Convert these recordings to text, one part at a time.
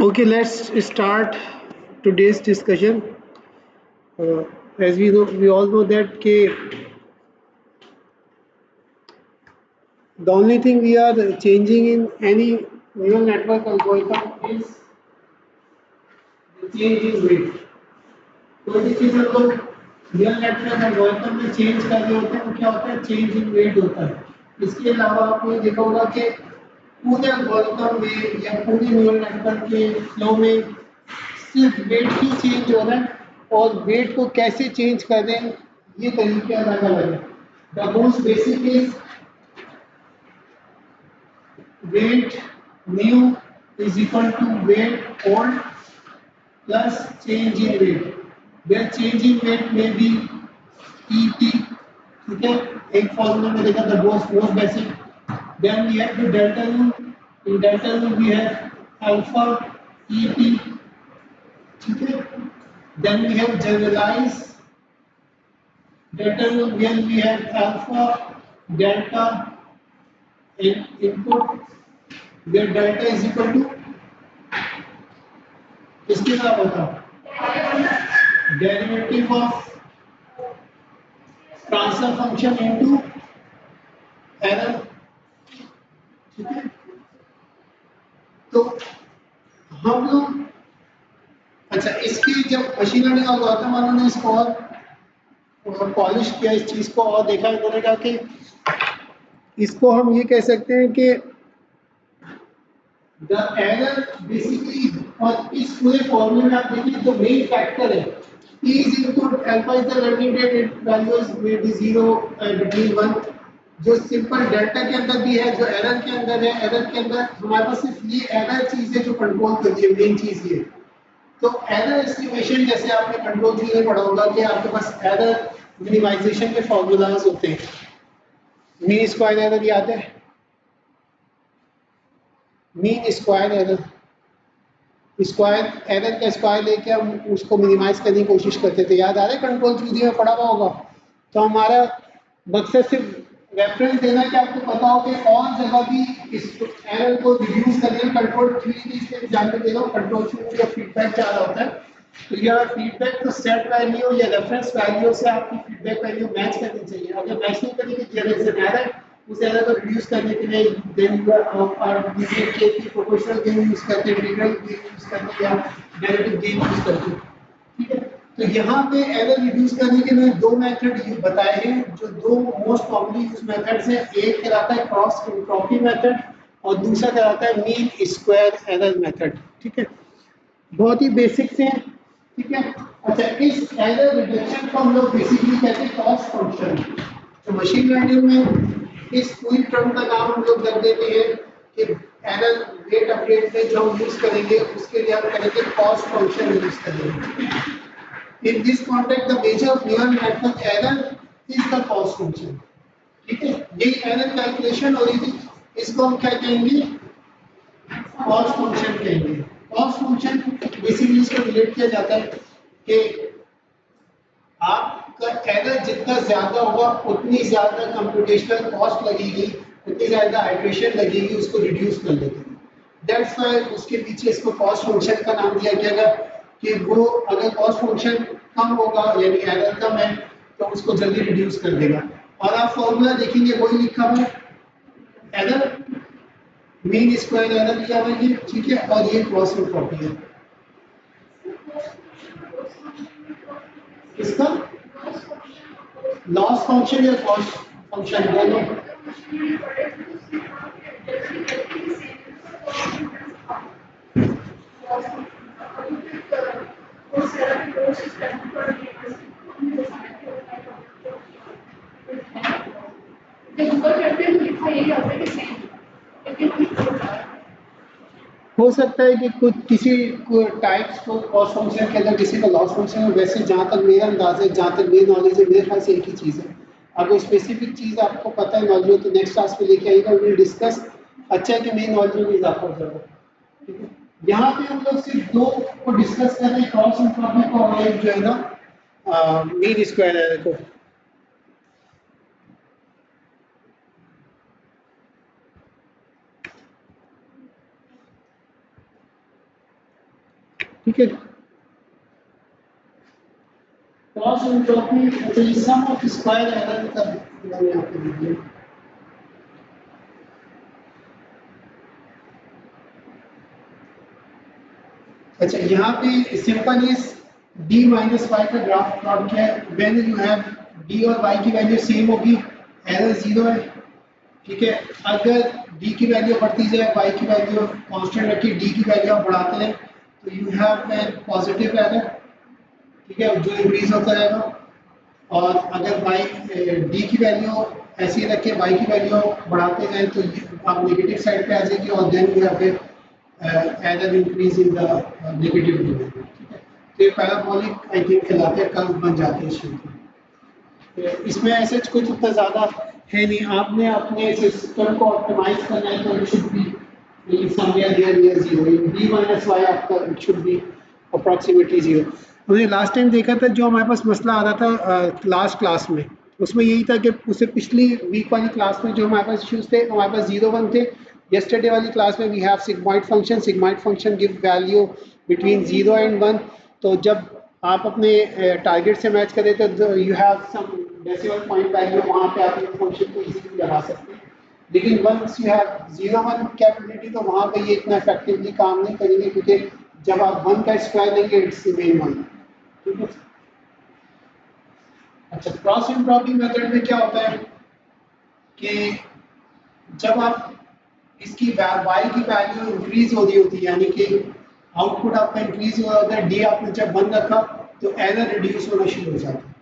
Okay, let's start today's discussion. Uh, as we all know that the only thing we are changing in any neural network algorithm is the change in weight. कोई भी चीज हम लोग neural network algorithm में change कर रहे होते हैं वो क्या होता है चेंज इन वेट होता है। इसके अलावा आपने देखा होगा कि पूरे एल्गोरिथम में या पूरे न्यूरल नेटवर्क के फ्लो में सिर्फ वेट ही चेंज हो रहा है और वेट को कैसे चेंज कर रहे हैं ये तरीके अलग अलग है। The most basic is weight new is equal to weight old plus change in weight where change in weight may be et ठीक है। एक फॉर्मूला में देखा the most basic then we have the delta rule in delta rule we have alpha et ठीक है। then we have generalized delta rule when we have alpha delta in input where delta is equal to किसके बराबर था derivative of transfer function into error ठीक है। तो हम लोग अच्छा इसकी जब मशीन लर्निंग एल्गोरिथम वालों ने इसको और पॉलिश किया इस चीज को और देखा इन्होंने कहा कि इसको हम ये कह सकते हैं कि द एरर बेसिकली और इस पूरे फॉर्मूले में आप देखिए तो मेन फैक्टर है E is input, alpha is the learning rate, values may be 0 between 1 जो सिंपल डेल्टा के अंदर भी है जो एरर के अंदर है एरर के अंदर हमारे पास सिर्फ ये एरर चीज है जो कंट्रोल करती है मेन चीज ये। तो एरर एस्टिमेशन जैसे आपने कंट्रोल थ्री में पढ़ा होगा कि आपके पास एरर मिनिमाइजेशन के फॉर्मूलाज होते हैं। मीन स्क्वायर एरर याद है mean square error square error का स्क्वायर लेके हम उसको मिनिमाइज करने की कोशिश करते थे याद आ रहा है कंट्रोल थ्री में पढ़ा हुआ होगा। तो हमारा मकसद सिर्फ रेफरेंस देना कि आपको पता हो कि कौन जगह भी इस एरर को रिड्यूस करने में कंट्रोल थ्री की इसके एग्जाम में दे रहा हूँ कंट्रोल थ्री में जब फीडबैक जा रहा होता है तो यह फीडबैक तो सेट वैल्यू या रेफरेंस वैल्यू से आपकी फीडबैक वैल्यू मैच करनी चाहिए। अगर मैच नहीं करेगी देयर इज एन एरर उस एरर को रिड्यूस करने के लिए देन यू आर यूजिंग के की प्रोपोर्शनल गेन यूज करते हैं इंटीग्रल गेन यूज करते हैं या डेरिवेटिव गेन यूज करते हैं ठीक है। तो यहाँ पे एरर रिड्यूस करने के लिए दो मेथड ये बताए हैं जो दो मोस्ट कॉमनली यूज मेथड्स हैं। एक कहलाता है क्रॉस एंट्रोपी मेथड और दूसरा कहलाता है मीन स्क्वायर एरर मेथड ठीक है। बहुत ही बेसिक से ठीक है। अच्छा इस एरर रिडक्शन को हम लोग बेसिकली कहते हैं कॉस्ट फंक्शन। तो मशीन लर्निंग में इस पूरी टर्म का नाम हम लोग रख देते हैं कि एरर रेट अपडेट में जो हम यूज करेंगे उसके लिए हम करेंगे कॉस्ट फंक्शन यूज करेंगे। In this context the major neural network error is the cost function ठीक है। ये एरर कैलकुलेशन और इसको हम क्या कहेंगे कॉस्ट फंक्शन कहेंगे। कॉस्ट फंक्शन बेसिकली इसको रिलेट किया जाता है कि आपका एरर जितना ज्यादा होगा उतनी ज्यादा कंप्यूटेशनल कॉस्ट लगेगी उतनी ज्यादा आइट्रेशन लगेगी उसको रिड्यूस करने के लिए। दैट्स व्हाई उसके पीछे इसको कॉस्ट फंक्शन का नाम दिया गया कि वो अगर कॉस्ट फंक्शन कम होगा यानी एरर कम है तो उसको जल्दी रिड्यूस कर देगा। और आप फॉर्मूला देखेंगे वही लिखा हुआ है एरर मीन स्क्वायर एरर लिया हुआ है ठीक है और ये क्रॉस एंट्रोपी है। इसका लॉस फंक्शन या कॉस्ट फंक्शन दोनों हो सकता है कि कुछ किसी टाइप्स को कॉस्ट फंक्शन के अंदर किसी को लॉस फंक्शन में वैसे जहाँ तक मेरा अंदाज है जहाँ तक मेरी नॉलेज है मेरे ख्याल से एक ही चीज़ है। अगर स्पेसिफिक चीज़ आपको पता है नॉलेज हो तो नेक्स्ट क्लास में लेके आएगा विल डिस्कस। अच्छा है कि मेरी नॉलेज में इजाफा हो जाएगा ठीक है। यहाँ पे हम लोग सिर्फ दो को डिस्कस कर रहे हैं क्रॉस एंट्रोपी को और एक जो है ना मीन स्क्वायर एरर को। ठीक है। क्रॉस एंट्रोपी तो ये सम ऑफ स्क्वायर एरर का मैंने आपको दे दिया। अच्छा, यहाँ पे simple is D minus Y का ग्राफ प्लॉट किया है। व्हेन यू हैव डी और वाई की वैल्यू सेम होगी, एरर जीरो है। ठीक है, अगर डी की वैल्यू बढ़ती जाए, वाई की वैल्यू कांस्टेंट रखी, डी की वैल्यू आप बढ़ाते हैं, तो you have a positive error. ठीक है, जो इंक्रीज होता रहेगा। और अगर वाई डी की वैल्यू ऐसी रखें, वाई की वैल्यू बढ़ाते जाए, तो आप नेगेटिव साइड पे आ जाएगी और then you have error increase in the negative domain. ठीक है, तो ये पैराबोलिक आई थिंक कहलाते हैं, कर्व बन जाते हैं शेप। इसमें ऐसे कुछ उतना ज़्यादा है नहीं, आपने अपने सिस्टम को ऑप्टिमाइज करना है तो it should be somewhere near zero, D minus Y आपका it should be approximately zero. हमने लास्ट टाइम देखा था, जो हमारे पास मसला आ रहा था लास्ट क्लास में, उसमें यही था कि उससे पिछली वीक वाली क्लास में जो हमारे पास इश्यूज थे, हमारे पास 0 1 थे। yesterday वाली क्लास में we have sigmoid function give value between 0 and 1। तो जब आप अपने टारगेट से मैच करें तो you have some decimal point value, वहाँ पे आप फंक्शन को इजीली लगा सकते हैं। लेकिन वंस यू हैव 0 1 कैपेबिलिटी, तो वहाँ पे ये इतना इफेक्टिवली काम नहीं करेंगे, क्योंकि जब आप 1 का स्क्वायर लेंगे इट्स मेन 1। ठीक है। अच्छा, क्रॉस एंट्रोपी मेथड में क्या होता है कि जब आप इसकी वाई की वैल्यू इंक्रीज हो रही होती है, यानी कि आउटपुट आपका इंक्रीज हो रहा है, डी आपने जब बंद रखा तो एरर रिड्यूस होना शुरू हो जाता है।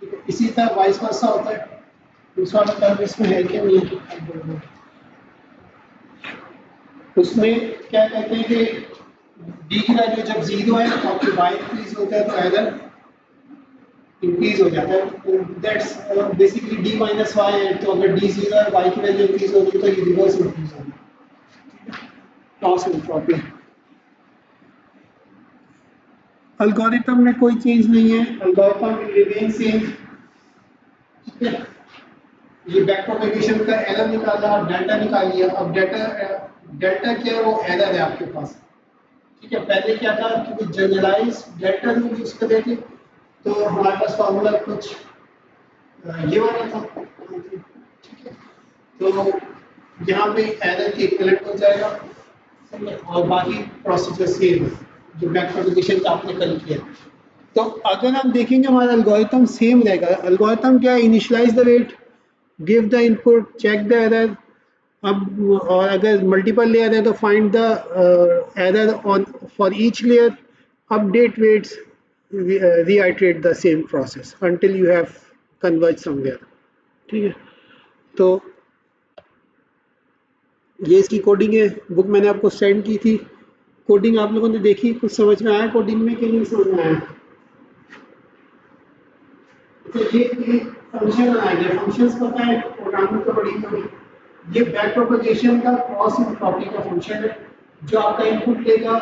ठीक है, इसी तरह वाइस वर्सा होता है। दूसरा टर्म इसमें है कि नहीं, उसमें क्या कहते हैं कि डी की वैल्यू जब 0 है तो आपकी वाई इंक्रीज होता है तो एरर इंक्रीज हो जाता है। That's basically D minus Y है, तो अगर डी 0 है, वाई की वैल्यू इंक्रीज होगी तो ये रिवर्स इंक्रीज होगी। क्रॉस एंट्रोपी एल्गोरिथम में कोई चेंज नहीं है, एल्गोरिथम रिमेन सेम। ठीक है, ये बैक प्रोपेगेशन का एरर निकाला, डेल्टा निकाल लिया। अब डेल्टा क्या है, वो एरर है आपके पास। ठीक है, पहले क्या था कि जनरलाइज डेल्टा रूल यूज कर रहे थे, तो हमारे पास फॉर्मूला कुछ ये वाला था। ठीक है, तो यहाँ पे एरर के इक्विवेलेंट हो जाएगा और बाकी प्रोसीजर सेम है जो बैक प्रोपेगेशन का आपने कल किया। तो अगर हम देखेंगे हमारा एल्गोरिथम सेम रहेगा। एल्गोरिथम क्या है, initialise the weight, give the input, check the error. अब और अगर मल्टीपल लेयर है तो find the error on for each layer, update weights, reiterate the same process until you have converged somewhere। ठीक है, तो ये इसकी कोडिंग है, बुक मैंने आपको सेंड की थी। कोडिंग आप लोगों ने देखी, कुछ समझ में आया कोडिंग में कि नहीं समझ में आया? तो ये फंक्शन बनाया गया, फंक्शंस पता है प्रोग्रामिंग तो बड़ी थोड़ी। ये बैक प्रोपेगेशन का क्रॉस एंट्रोपी का फंक्शन है, जो आपका इनपुट लेगा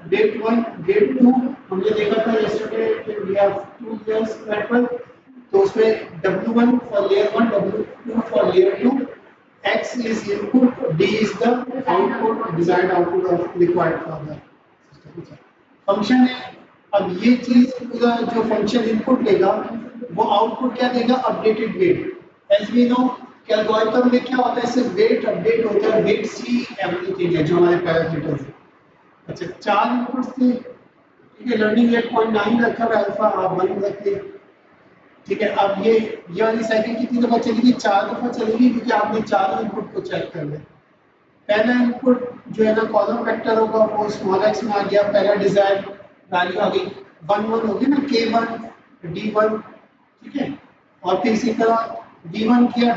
वेट 1 वेट 2। हमने देखा था yesterday we have 2 layers network, तो उसमें W1 for layer 1, W2 for layer 2, X is input, D is the output, desired output of required for the system। Function है। अब ये चीज पूरा जो फंक्शन इनपुट लेगा वो आउटपुट क्या देगा, updated weight. As we know कि एल्गोरिथम में क्या होता है, सिर्फ वेट अपडेट होता है, वेट सी एवरीथिंग है जो हमारे पैरामीटर्स है। अच्छा, 4 इनपुट्स थे। ठीक है, लर्निंग रेट 0.9 रखा है, अल्फा आप 1 रखते। ठीक है, अब ये वाली साइकिल कितनी दफा चलेगी, 4 दफा चलेगी, क्योंकि आपने चारों इनपुट को चेक करना है। पहला इनपुट जो है ना कॉलम वेक्टर होगा वो स्मॉल x में आ गया, पहला डिजायर वैल्यू आ गई 1 1 होगी ना, k1 d1। ठीक है, और फिर इसी तरह d1 किया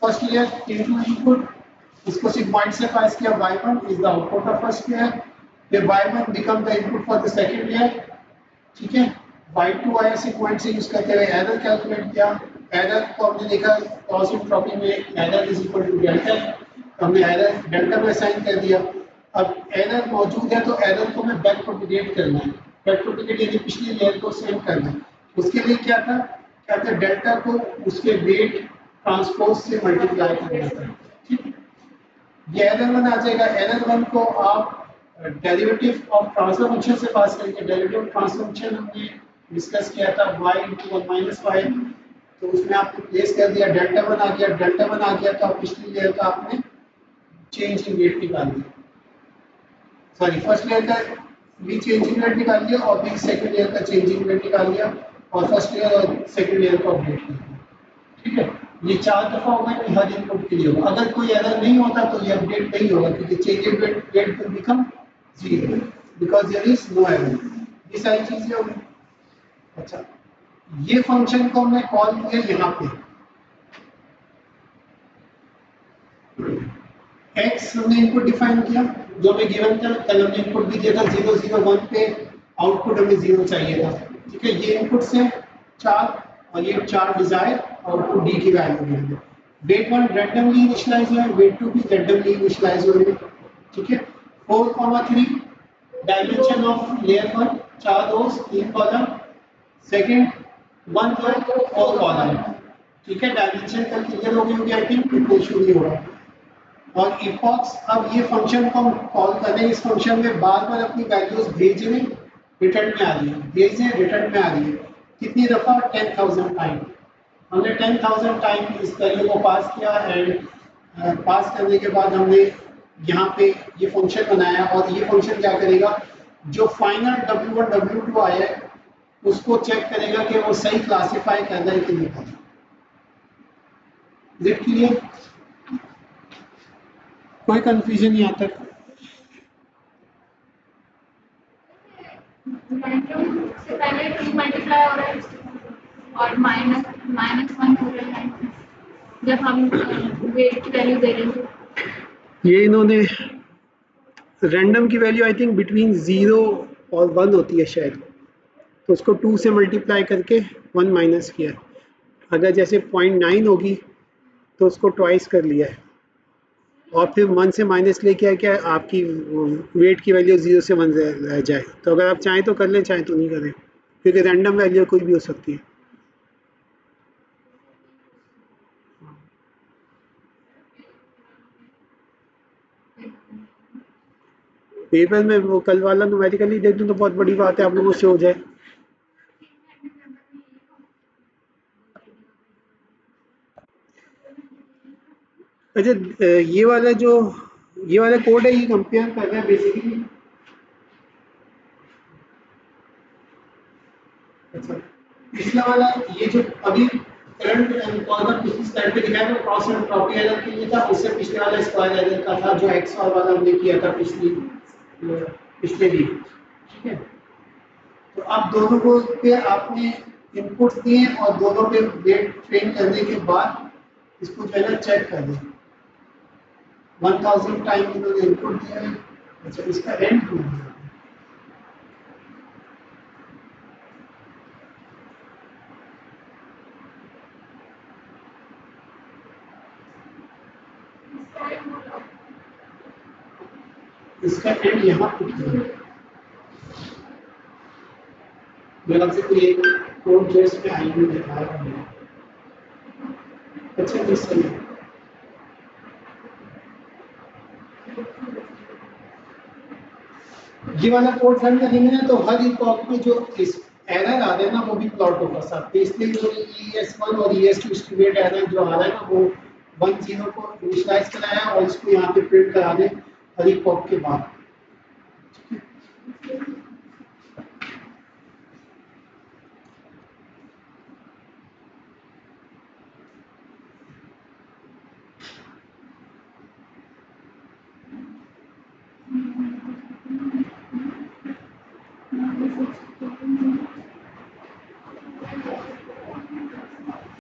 फर्स्ट लेयर इनटू इनपुट, इसको सिग्मॉइड से पास किया, y1 is the output of first layer, फिर y1 become the input for the second layer. ठीक है, y2 आया सिग्मॉइड से यूज करते हुए, एरर कैलकुलेट किया। एरर को हमने देखा क्रॉस एंट्रोपी में error is equal to delta, हमने एरर डेल्टा में असाइन कर दिया। अब एरर मौजूद है तो एरर को मैं बैक प्रोपेगेट करना है, बैक प्रोपेगेट यानी पिछली लेयर को सेंड करना है। उसके लिए क्या था डेल्टा को उसके वेट ट्रांसपोज से मल्टीप्लाई करना था। ठीक है, ये एरर 1 आ जाएगा। एरर 1 को आप डेरिवेटिव ऑफ ट्रांसफर फंक्शन से पास करेंगे। डेरिवेटिव ऑफ ट्रांसफर फंक्शन हमने डिस्कस किया था y into one minus Y, तो उसमें आपने प्लेस कर दिया, डेल्टा वन आ गया, डेल्टा वन आ गया तो आप पिछली लेयर का आपने चेंज इन रेट निकाल दिया, सॉरी फर्स्ट लेयर का भी चेंज इन रेट निकाल लिया और भी सेकंड लेयर का चेंज इन रेट निकाल लिया और फर्स्ट लेयर और सेकंड लेयर का अपडेट कर दिया। ठीक है, ये 4 दफा होगा कि हर इनपुट के लिए होगा। अगर कोई एरर नहीं होता तो ये अपडेट नहीं होगा क्योंकि change in rate will become 0 because there is no error. ये सारी चीजें होंगी। अच्छा, ये फंक्शन को हमने कॉल किया यहाँ पे, x हमने इनपुट डिफाइन किया जो हमें गिवन था, कल हमने इनपुट भी दिया था 0 0 1 पे, आउटपुट हमें 0 चाहिए था। ठीक है, ये इनपुट्स हैं 4 और ये 4 डिजायर, आउटपुट d की वैल्यू देंगे। वेट 1 रैंडमली इनिशियलाइज हुआ है, वेट 2 भी रैंडमली इनिशियलाइज हुए हैं। ठीक है, 4,3 dimension of layer 1, 4 rows 3 column, second 1 row 4 column. ठीक है, डायमेंशन का क्लियर हो गई आई थिंक, कोई इशू नहीं होगा। और इपॉक्स, अब ये फंक्शन को हम कॉल कर रहे हैं, इस फंक्शन में बार बार अपनी वैल्यूज भेज रहे, रिटर्न में आ रही है, भेज रहे रिटर्न में आ रही है। कितनी दफा? 10,000 टाइम। हमने 10,000 टाइम इस वैल्यू को पास किया एंड पास करने के बाद हमने यहाँ पे ये फंक्शन बनाया और ये फंक्शन क्या करेगा, जो फाइनल W1 W2 आया है उसको चेक करेगा कि वो सही क्लासीफाई कर रहा है कि नहीं कर रहा। Is it clear? कोई कंफ्यूजन यहाँ तक? से पहले 2 मल्टीप्लाई हो रहा है और माइनस वन हो रहा है जब हम वेट की वैल्यू दे रहे हैं। ये इन्होंने रैंडम की वैल्यू आई थिंक बिटवीन 0 और 1 होती है शायद, तो उसको 2 से मल्टीप्लाई करके 1 माइनस किया। अगर जैसे 0.9 होगी तो उसको ट्वाइस कर लिया है और फिर 1 से माइनस लेके आया क्या आपकी वेट की वैल्यू 0 से 1 रह जाए। तो अगर आप चाहें तो कर लें, चाहें तो नहीं करें, क्योंकि रैंडम वैल्यू कोई भी हो सकती है। पेपर में वो कल वाला न्यूमेरिकली दे दूं तो बहुत बड़ी बात है, आप लोगों से हो जाए। अच्छा, ये वाला कोड है, ये कंपेयर कर रहा है बेसिकली। अच्छा, पिछला वाला ये जो अभी करंट कॉलम पिछली स्लाइड पे दिखाया था क्रॉस एंट्रोपी एरर के लिए था, उससे पिछले वाला स्क्वायर एरर का था जो एक्सओर वाला हमने किया था पिछले वीक। ठीक है, तो अब दोनों को पे आपने इनपुट दिए और दोनों पे वेट ट्रेन करने के बाद इसको जो है ना चेक कर दें। 1000 टाइम इन्होंने इनपुट दिया है। अच्छा, इसका एंड क्यों है? इसका एंड यहाँ पे क्यों है? मेरे ख्याल से कोई एक कोड जो इसमें आई हुई दिखाया है। अच्छा, ये सही है। ये वाला कोड रन करेंगे ना तो हर इपॉक में जो इस एरर आ रहा है ना वो भी प्लॉट होगा साथ में, इसलिए जो ES1 और ES2 एस्टिमेट एरर जो आ रहा है ना वो 10 को इनिशियलाइज कराया और इसको यहाँ पे प्रिंट करा दें हर इपॉक के बाद।